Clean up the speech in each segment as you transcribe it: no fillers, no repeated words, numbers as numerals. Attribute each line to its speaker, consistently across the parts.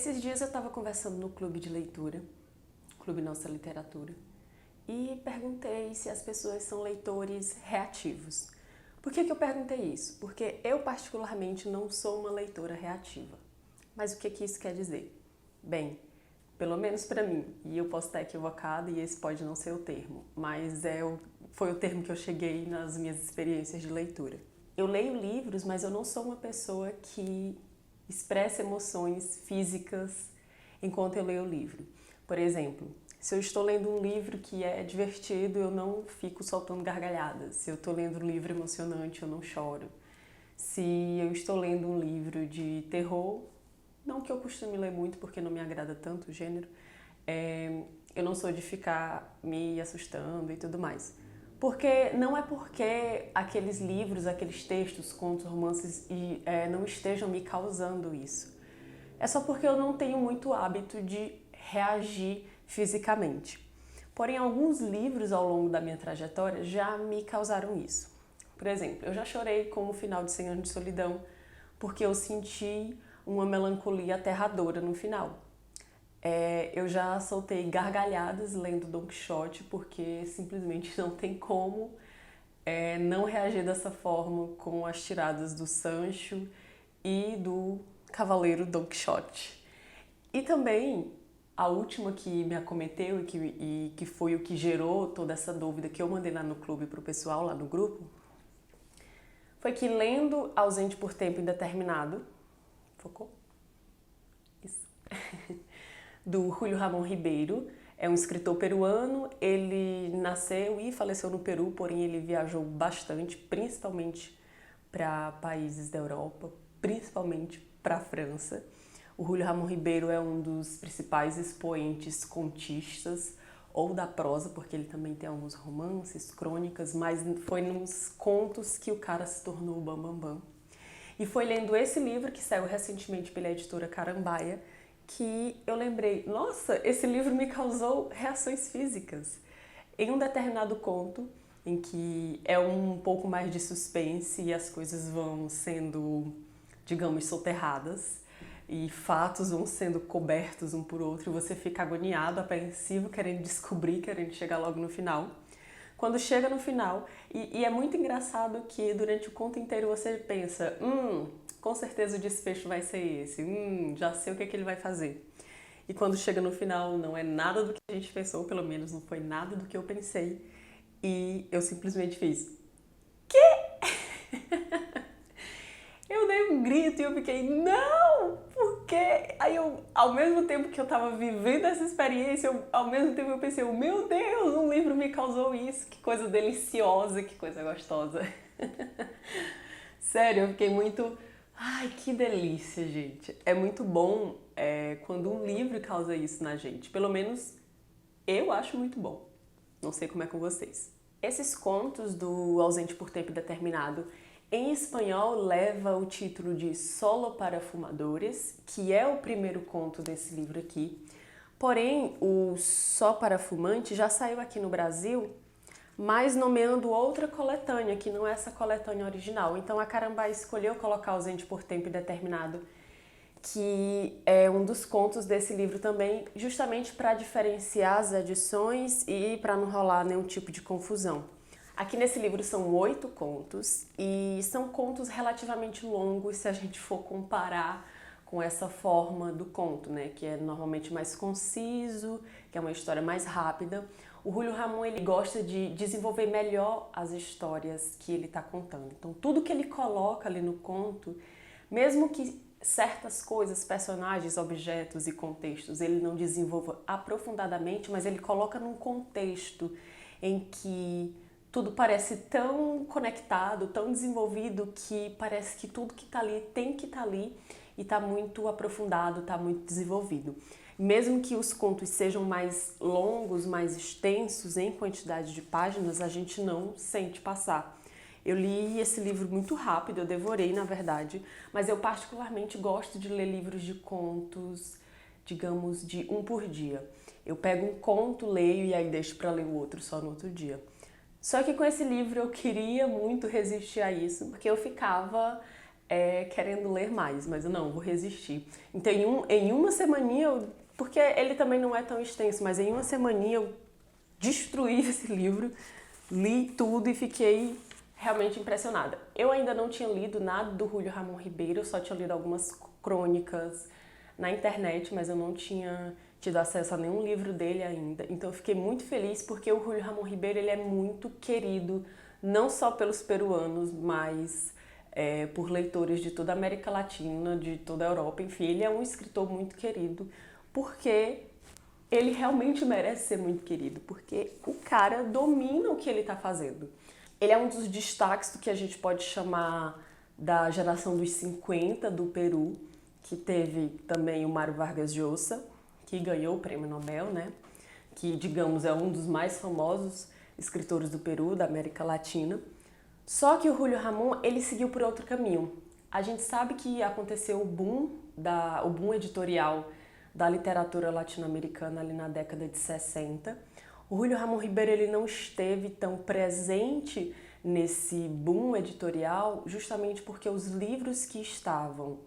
Speaker 1: Esses dias eu estava conversando no clube de leitura, Clube Nossa Literatura, e perguntei se as pessoas são leitores reativos. Por que eu perguntei isso? Porque eu particularmente não sou uma leitora reativa. Mas o que isso quer dizer? Bem, pelo menos para mim, e eu posso estar equivocada e esse pode não ser o termo, mas foi o termo que eu cheguei nas minhas experiências de leitura. Eu leio livros, mas eu não sou uma pessoa que expressa emoções físicas enquanto eu leio o livro. Por exemplo, se eu estou lendo um livro que é divertido, eu não fico soltando gargalhadas. Se eu estou lendo um livro emocionante, eu não choro. Se eu estou lendo um livro de terror, não que eu costume ler muito porque não me agrada tanto o gênero, eu não sou de ficar me assustando e tudo mais. Porque não é porque aqueles livros, aqueles textos, contos, romances não estejam me causando isso. É só porque eu não tenho muito hábito de reagir fisicamente. Porém, alguns livros ao longo da minha trajetória já me causaram isso. Por exemplo, eu já chorei com o final de 100 Anos de Solidão porque eu senti uma melancolia aterradora no final. Eu já soltei gargalhadas lendo Don Quixote porque simplesmente não tem como não reagir dessa forma com as tiradas do Sancho e do Cavaleiro Don Quixote. E também a última que me acometeu e que foi o que gerou toda essa dúvida que eu mandei lá no clube pro pessoal, lá no grupo, foi que lendo Ausente por Tempo Indeterminado, focou? Isso. Do Júlio Ramón Ribeiro, é um escritor peruano, ele nasceu e faleceu no Peru, porém ele viajou bastante, principalmente para países da Europa, principalmente para a França. O Júlio Ramón Ribeiro é um dos principais expoentes contistas ou da prosa, porque ele também tem alguns romances, crônicas, mas foi nos contos que o cara se tornou o bambambam. E foi lendo esse livro, que saiu recentemente pela editora Carambaia, que eu lembrei, nossa, esse livro me causou reações físicas. Em um determinado conto, em que é um pouco mais de suspense e as coisas vão sendo, digamos, soterradas e fatos vão sendo cobertos um por outro e você fica agoniado, apreensivo, querendo descobrir, querendo chegar logo no final. Quando chega no final, e é muito engraçado que durante o conto inteiro você pensa, com certeza o desfecho vai ser esse, já sei o que ele vai fazer. E quando chega no final não é nada do que a gente pensou, pelo menos não foi nada do que eu pensei. E eu simplesmente fiz, eu dei um grito e eu fiquei, não, por quê? Aí eu, ao mesmo tempo que eu tava vivendo essa experiência, ao mesmo tempo eu pensei, meu Deus, um livro me causou isso, que coisa deliciosa, que coisa gostosa. Sério, eu fiquei muito, ai, que delícia, gente. É muito bom quando um livro causa isso na gente, pelo menos eu acho muito bom. Não sei como é com vocês. Esses contos do Ausente por Tempo Determinado, em espanhol, leva o título de Solo para Fumadores, que é o primeiro conto desse livro aqui. Porém, o Só para Fumante já saiu aqui no Brasil, mas nomeando outra coletânea, que não é essa coletânea original. Então a Carambaia escolheu colocar Ausente por Tempo Indeterminado, que é um dos contos desse livro também, justamente para diferenciar as edições e para não rolar nenhum tipo de confusão. Aqui nesse livro são 8 contos e são contos relativamente longos se a gente for comparar com essa forma do conto, né? Que é normalmente mais conciso, que é uma história mais rápida. O Júlio Ramón, ele gosta de desenvolver melhor as histórias que ele está contando. Então tudo que ele coloca ali no conto, mesmo que certas coisas, personagens, objetos e contextos ele não desenvolva aprofundadamente, mas ele coloca num contexto em que tudo parece tão conectado, tão desenvolvido, que parece que tudo que está ali tem que estar ali e está muito aprofundado, está muito desenvolvido. Mesmo que os contos sejam mais longos, mais extensos em quantidade de páginas, a gente não sente passar. Eu li esse livro muito rápido, eu devorei, na verdade, mas eu particularmente gosto de ler livros de contos, digamos, de um por dia. Eu pego um conto, leio e aí deixo para ler o outro só no outro dia. Só que com esse livro eu queria muito resistir a isso, porque eu ficava querendo ler mais, mas eu não, vou resistir. Então em uma semaninha, porque ele também não é tão extenso, mas em uma semaninha eu destruí esse livro, li tudo e fiquei realmente impressionada. Eu ainda não tinha lido nada do Júlio Ramon Ribeiro, eu só tinha lido algumas crônicas na internet, mas eu não tinha tido acesso a nenhum livro dele ainda. Então eu fiquei muito feliz porque o Júlio Ramon Ribeiro ele é muito querido, não só pelos peruanos, mas por leitores de toda a América Latina, de toda a Europa, enfim, ele é um escritor muito querido, porque ele realmente merece ser muito querido, porque o cara domina o que ele está fazendo. Ele é um dos destaques do que a gente pode chamar da geração dos 50 do Peru, que teve também o Mário Vargas Llosa, que ganhou o Prêmio Nobel, né? Que, digamos, é um dos mais famosos escritores do Peru, da América Latina. Só que o Júlio Ramon, ele seguiu por outro caminho. A gente sabe que aconteceu o boom editorial da literatura latino-americana ali na década de 60. O Júlio Ramon Ribeiro ele não esteve tão presente nesse boom editorial justamente porque os livros que estavam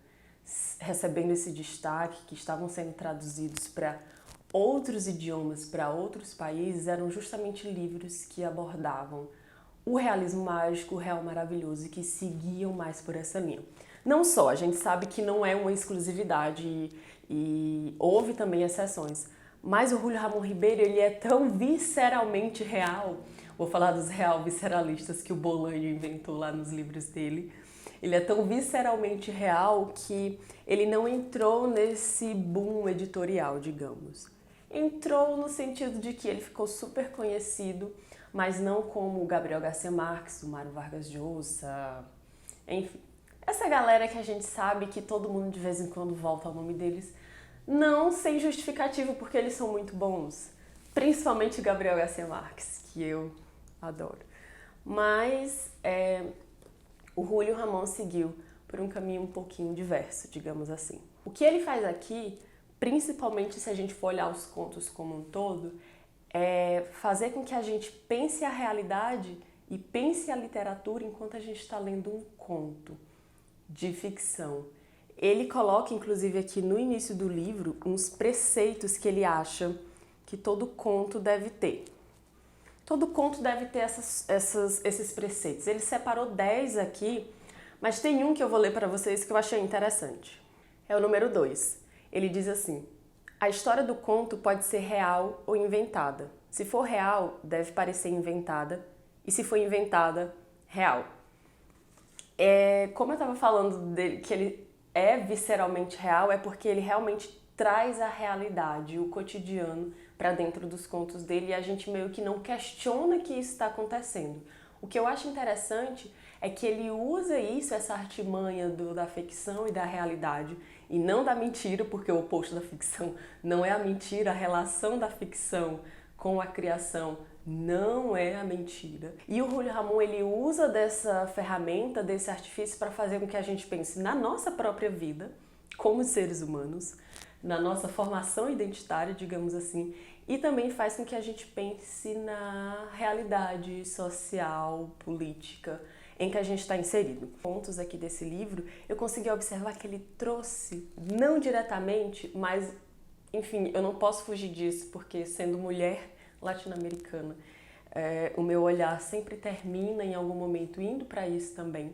Speaker 1: recebendo esse destaque, que estavam sendo traduzidos para outros idiomas, para outros países, eram justamente livros que abordavam o realismo mágico, o real maravilhoso e que seguiam mais por essa linha. Não só, a gente sabe que não é uma exclusividade e houve também exceções, mas o Júlio Ramon Ribeiro ele é tão visceralmente real, vou falar dos real visceralistas que o Bolanho inventou lá nos livros dele, ele é tão visceralmente real que ele não entrou nesse boom editorial, digamos. Entrou no sentido de que ele ficou super conhecido, mas não como o Gabriel Garcia Marques, o Mário Vargas Llosa, enfim. Essa galera que a gente sabe que todo mundo de vez em quando volta ao nome deles, não sem justificativo, porque eles são muito bons. Principalmente Gabriel Garcia Marques, que eu adoro. Mas o Júlio Ramon seguiu por um caminho um pouquinho diverso, digamos assim. O que ele faz aqui, principalmente se a gente for olhar os contos como um todo, é fazer com que a gente pense a realidade e pense a literatura enquanto a gente está lendo um conto de ficção. Ele coloca, inclusive, aqui no início do livro, uns preceitos que ele acha que todo conto deve ter. Todo conto deve ter esses preceitos. Ele separou 10 aqui, mas tem um que eu vou ler para vocês que eu achei interessante. É o número 2. Ele diz assim: a história do conto pode ser real ou inventada. Se for real, deve parecer inventada, e se for inventada, real. Como eu estava falando dele, que ele é visceralmente real, é porque ele realmente traz a realidade, o cotidiano, para dentro dos contos dele e a gente meio que não questiona que isso está acontecendo. O que eu acho interessante é que ele usa isso, essa artimanha da ficção e da realidade, e não da mentira, porque o oposto da ficção não é a mentira, a relação da ficção com a criação não é a mentira. E o Júlio Ramon, ele usa dessa ferramenta, desse artifício para fazer com que a gente pense na nossa própria vida, como seres humanos, na nossa formação identitária, digamos assim, e também faz com que a gente pense na realidade social, política, em que a gente está inserido. Pontos aqui desse livro, eu consegui observar que ele trouxe, não diretamente, mas, enfim, eu não posso fugir disso, porque sendo mulher latino-americana, o meu olhar sempre termina em algum momento indo para isso também.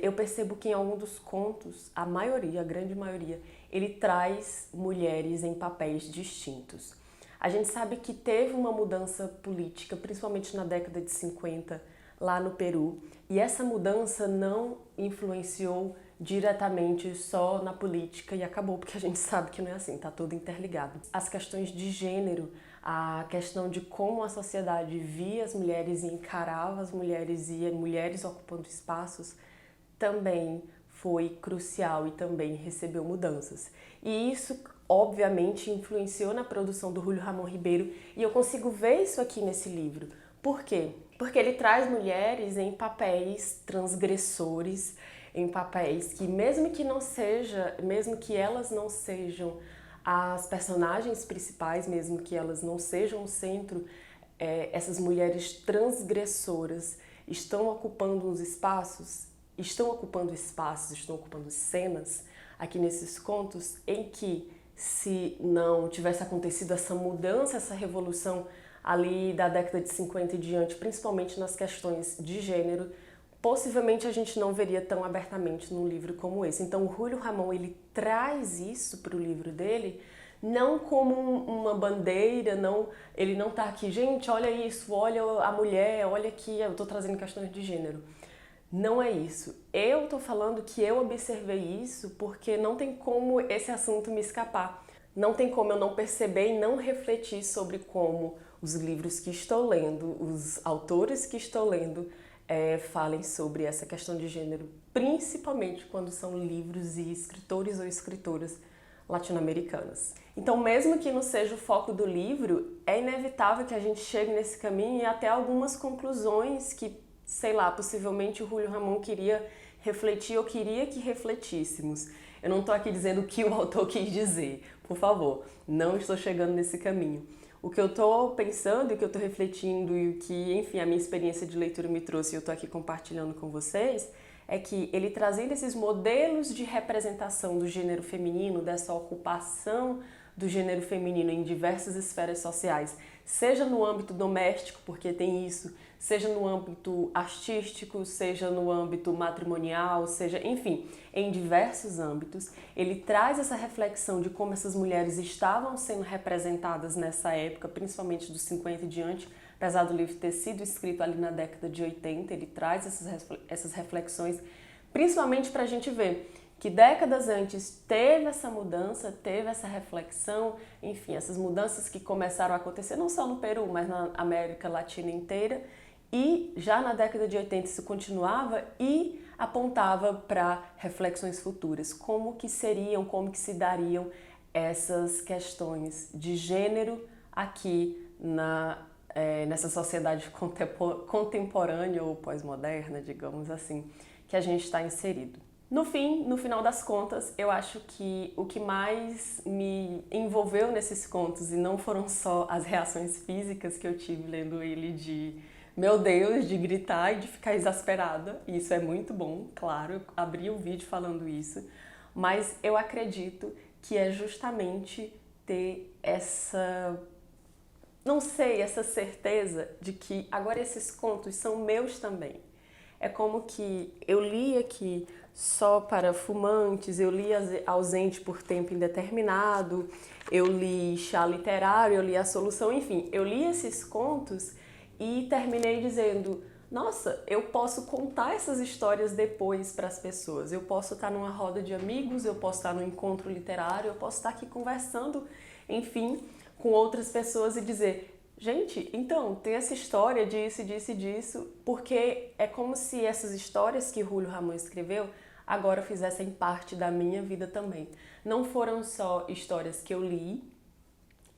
Speaker 1: Eu percebo que em algum dos contos, a maioria, a grande maioria, ele traz mulheres em papéis distintos. A gente sabe que teve uma mudança política, principalmente na década de 50, lá no Peru, e essa mudança não influenciou diretamente só na política e acabou, porque a gente sabe que não é assim, tá tudo interligado. As questões de gênero, a questão de como a sociedade via as mulheres e encarava as mulheres e mulheres ocupando espaços, também foi crucial e também recebeu mudanças. E isso, obviamente, influenciou na produção do Júlio Ramon Ribeiro e eu consigo ver isso aqui nesse livro. Por quê? Porque ele traz mulheres em papéis transgressores, em papéis que mesmo que elas não sejam as personagens principais, mesmo que elas não sejam o centro, essas mulheres transgressoras estão ocupando uns espaços estão ocupando espaços, estão ocupando cenas aqui nesses contos em que, se não tivesse acontecido essa mudança, essa revolução ali da década de 50 e diante, principalmente nas questões de gênero, possivelmente a gente não veria tão abertamente num livro como esse. Então o Julio Ramón, ele traz isso para o livro dele, não como uma bandeira, ele não tá aqui, gente, olha isso, olha a mulher, olha aqui, eu tô trazendo questões de gênero. Não é isso. Eu tô falando que eu observei isso porque não tem como esse assunto me escapar. Não tem como eu não perceber e não refletir sobre como os livros que estou lendo, os autores que estou lendo, falem sobre essa questão de gênero, principalmente quando são livros e escritores ou escritoras latino-americanas. Então, mesmo que não seja o foco do livro, é inevitável que a gente chegue nesse caminho e até algumas conclusões que, sei lá, possivelmente o Julio Ramón queria refletir ou queria que refletíssemos. Eu não estou aqui dizendo o que o autor quis dizer, por favor, não estou chegando nesse caminho. O que eu estou pensando e o que eu estou refletindo e o que, enfim, a minha experiência de leitura me trouxe e eu estou aqui compartilhando com vocês, é que ele trazendo esses modelos de representação do gênero feminino, dessa ocupação do gênero feminino em diversas esferas sociais, seja no âmbito doméstico, porque tem isso, seja no âmbito artístico, seja no âmbito matrimonial, seja, enfim, em diversos âmbitos, ele traz essa reflexão de como essas mulheres estavam sendo representadas nessa época, principalmente dos 50 e diante, apesar do livro ter sido escrito ali na década de 80, ele traz essas reflexões, principalmente para a gente ver que décadas antes teve essa mudança, teve essa reflexão, enfim, essas mudanças que começaram a acontecer não só no Peru, mas na América Latina inteira, e já na década de 80 isso continuava e apontava para reflexões futuras, como que seriam, como que se dariam essas questões de gênero aqui nessa sociedade contemporânea ou pós-moderna, digamos assim, que a gente está inserido. No final das contas, eu acho que o que mais me envolveu nesses contos, e não foram só as reações físicas que eu tive lendo ele de, meu Deus, de gritar e de ficar exasperada, e isso é muito bom, claro, eu abri o vídeo falando isso, mas eu acredito que é justamente ter essa, não sei, essa certeza de que agora esses contos são meus também. É como que eu li aqui Só para Fumantes, eu li Ausente por Tempo Indeterminado, eu li Chá Literário, eu li A Solução, enfim, eu li esses contos e terminei dizendo, nossa, eu posso contar essas histórias depois para as pessoas, eu posso estar numa roda de amigos, eu posso estar num encontro literário, eu posso estar aqui conversando, enfim, com outras pessoas e dizer, gente, então, tem essa história disso, disso e disso, porque é como se essas histórias que Julio Ramón escreveu agora fizessem parte da minha vida também. Não foram só histórias que eu li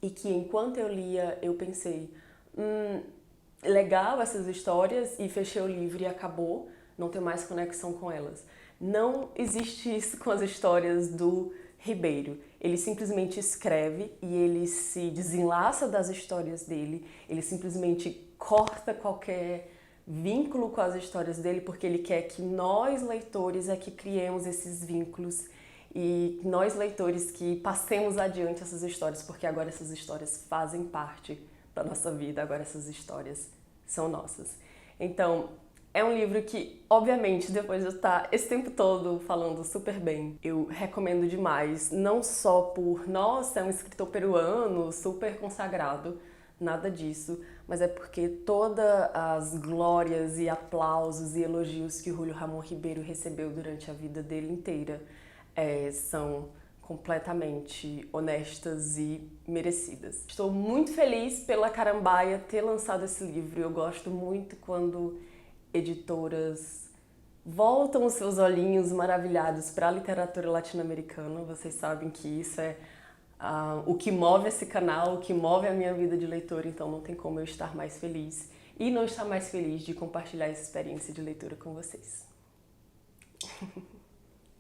Speaker 1: e que enquanto eu lia eu pensei, legal essas histórias e fechei o livro e acabou, não tenho mais conexão com elas. Não existe isso com as histórias do Ribeiro. Ele simplesmente escreve e ele se desenlaça das histórias dele, ele simplesmente corta qualquer vínculo com as histórias dele porque ele quer que nós, leitores, é que criemos esses vínculos e nós, leitores, que passemos adiante essas histórias, porque agora essas histórias fazem parte da nossa vida, agora essas histórias são nossas. Então, é um livro que, obviamente, depois de eu estar esse tempo todo falando super bem, eu recomendo demais, não só por, nossa, é um escritor peruano, super consagrado, nada disso, mas é porque todas as glórias e aplausos e elogios que o Julio Ramón Ribeiro recebeu durante a vida dele inteira são completamente honestas e merecidas. Estou muito feliz pela Carambaia ter lançado esse livro, eu gosto muito quando editoras voltam os seus olhinhos maravilhados para a literatura latino-americana. Vocês sabem que isso é o que move esse canal, o que move a minha vida de leitora, então não tem como eu estar mais feliz e não estar mais feliz de compartilhar essa experiência de leitura com vocês.